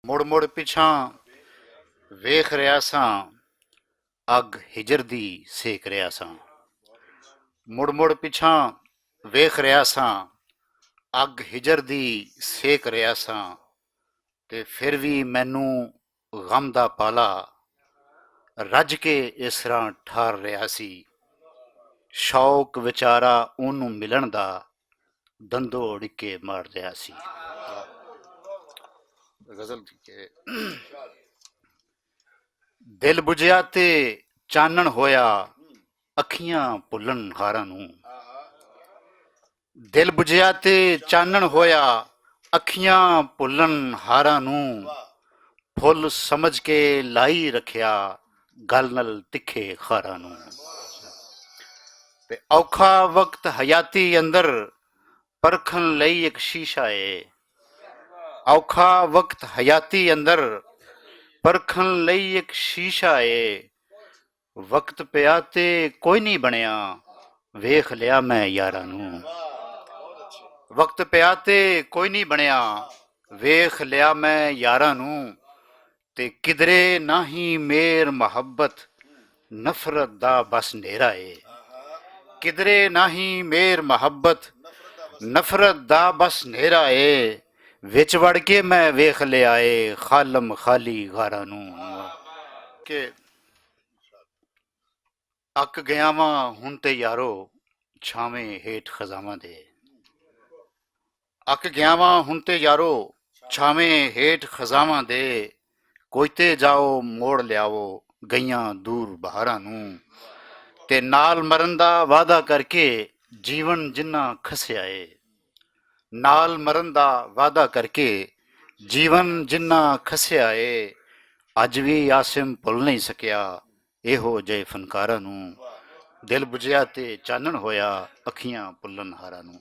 ਮੁੜ ਮੁੜ ਪਿਛਾਂ ਵੇਖ ਰਿਹਾ ਸਾਂ, ਅੱਗ ਹਿਜਰ ਦੀ ਸੇਕ ਰਿਹਾ ਸਾਂ। ਮੁੜ ਮੁੜ ਪਿਛਾਂ ਵੇਖ ਰਿਹਾ ਸਾਂ, ਅੱਗ ਹਿਜਰ ਦੀ ਸੇਕ ਰਿਹਾ ਸਾਂ। ਤੇ ਫਿਰ ਵੀ ਮੈਨੂੰ ਗਮ ਦਾ ਪਾਲਾ ਰੱਜ ਕੇ ਇਸ ਤਰ੍ਹਾਂ ਠਾਰ ਰਿਹਾ ਸੀ। ਸ਼ੌਕ ਵਿਚਾਰਾ ਉਹਨੂੰ ਮਿਲਣ ਦਾ ਦੰਦੋ ਉੜਕੇ ਮਾਰ ਰਿਹਾ ਸੀ। ਗਜ਼ਲ ਕਿ ਦਿਲ ਬੁਝਿਆ ਤੇ ਚਾਨਣ ਹੋਇਆ, ਅੱਖੀਆਂ ਭੁੱਲਣ ਹਾਰਾਂ ਨੂੰ। ਦਿਲ ਬੁਝਿਆ ਤੇ ਚਾਨਣ ਹੋਇਆ, ਅੱਖੀਆਂ ਭੁੱਲਣ ਹਾਰਾਂ ਨੂੰ। ਫੁੱਲ ਸਮਝ ਕੇ ਲਾਈ ਰੱਖਿਆ, ਗਲ ਨਾਲ ਤਿੱਖੇ ਖਾਰਾਂ ਨੂੰ। ਤੇ ਔਖਾ ਵਕਤ ਹਯਾਤੀ ਅੰਦਰ ਪਰਖਣ ਲਈ ਇੱਕ ਸ਼ੀਸ਼ਾ ਏ। ਔਖਾ ਵਕਤ ਹਯਾਤੀ ਅੰਦਰ ਪਰਖਣ ਲਈ ਇੱਕ ਸ਼ੀਸ਼ਾ ਏ। ਵਕਤ ਪਿਆ ਤੇ ਕੋਈ ਨਹੀਂ ਬਣਿਆ, ਵੇਖ ਲਿਆ ਮੈਂ ਯਾਰਾਂ ਨੂੰ। ਵਕਤ ਪਿਆ ਤੇ ਕੋਈ ਨਹੀਂ ਬਣਿਆ, ਵੇਖ ਲਿਆ ਮੈਂ ਯਾਰਾਂ ਨੂੰ। ਤੇ ਕਿਧਰੇ ਨਾ ਹੀ ਮੇਰ ਮੁਹੱਬਤ, ਨਫ਼ਰਤ ਦਾ ਬਸ ਨੇਰਾ ਏ। ਕਿਧਰੇ ਨਾ ਹੀ ਮੇਰ ਮੁਹੱਬਤ, ਨਫ਼ਰਤ ਦਾ ਬਸ ਨੇਰਾ ਏ। ਵਿੱਚ ਵੜ ਕੇ ਮੈਂ ਵੇਖ ਲਿਆ ਏ, ਖਾਲਮ ਖਾਲੀ ਗਾਰਾਂ ਨੂੰ। ਕਿ ਅੱਕ ਗਿਆ ਵਾਂ ਹੁਣ ਤੇ ਯਾਰੋ, ਛਾਵੇਂ ਹੇਠ ਖਜ਼ਾਵਾਂ ਦੇ। ਅੱਕ ਗਿਆ ਵਾਂ ਹੁਣ ਤੇ ਯਾਰੋ, ਛਾਵੇਂ ਹੇਠ ਖਜ਼ਾਵਾਂ ਦੇ। ਕੋਈ ਤੇ ਜਾਓ ਮੋੜ ਲਿਆਵੋ, ਗਈਆਂ ਦੂਰ ਬਹਾਰਾਂ ਨੂੰ। ਤੇ ਨਾਲ ਮਰਨ ਦਾ ਵਾਅਦਾ ਕਰਕੇ, ਜੀਵਨ ਜਿੰਨਾ ਖਸਿਆ ਏ। ਨਾਲ ਮਰਨ ਦਾ ਵਾਅਦਾ ਕਰਕੇ, ਜੀਵਨ ਜਿੰਨਾ ਖਸਿਆ ਏ। ਅੱਜ ਵੀ ਆਸਿਮ ਭੁੱਲ ਨਹੀਂ ਸਕਿਆ, ਇਹੋ ਜਿਹੇ ਫਨਕਾਰਾਂ ਨੂੰ। ਦਿਲ ਬੁਝਿਆ ਤੇ ਚਾਨਣ ਹੋਇਆ, ਅੱਖੀਆਂ ਭੁੱਲਣ ਹਾਰਾਂ ਨੂੰ।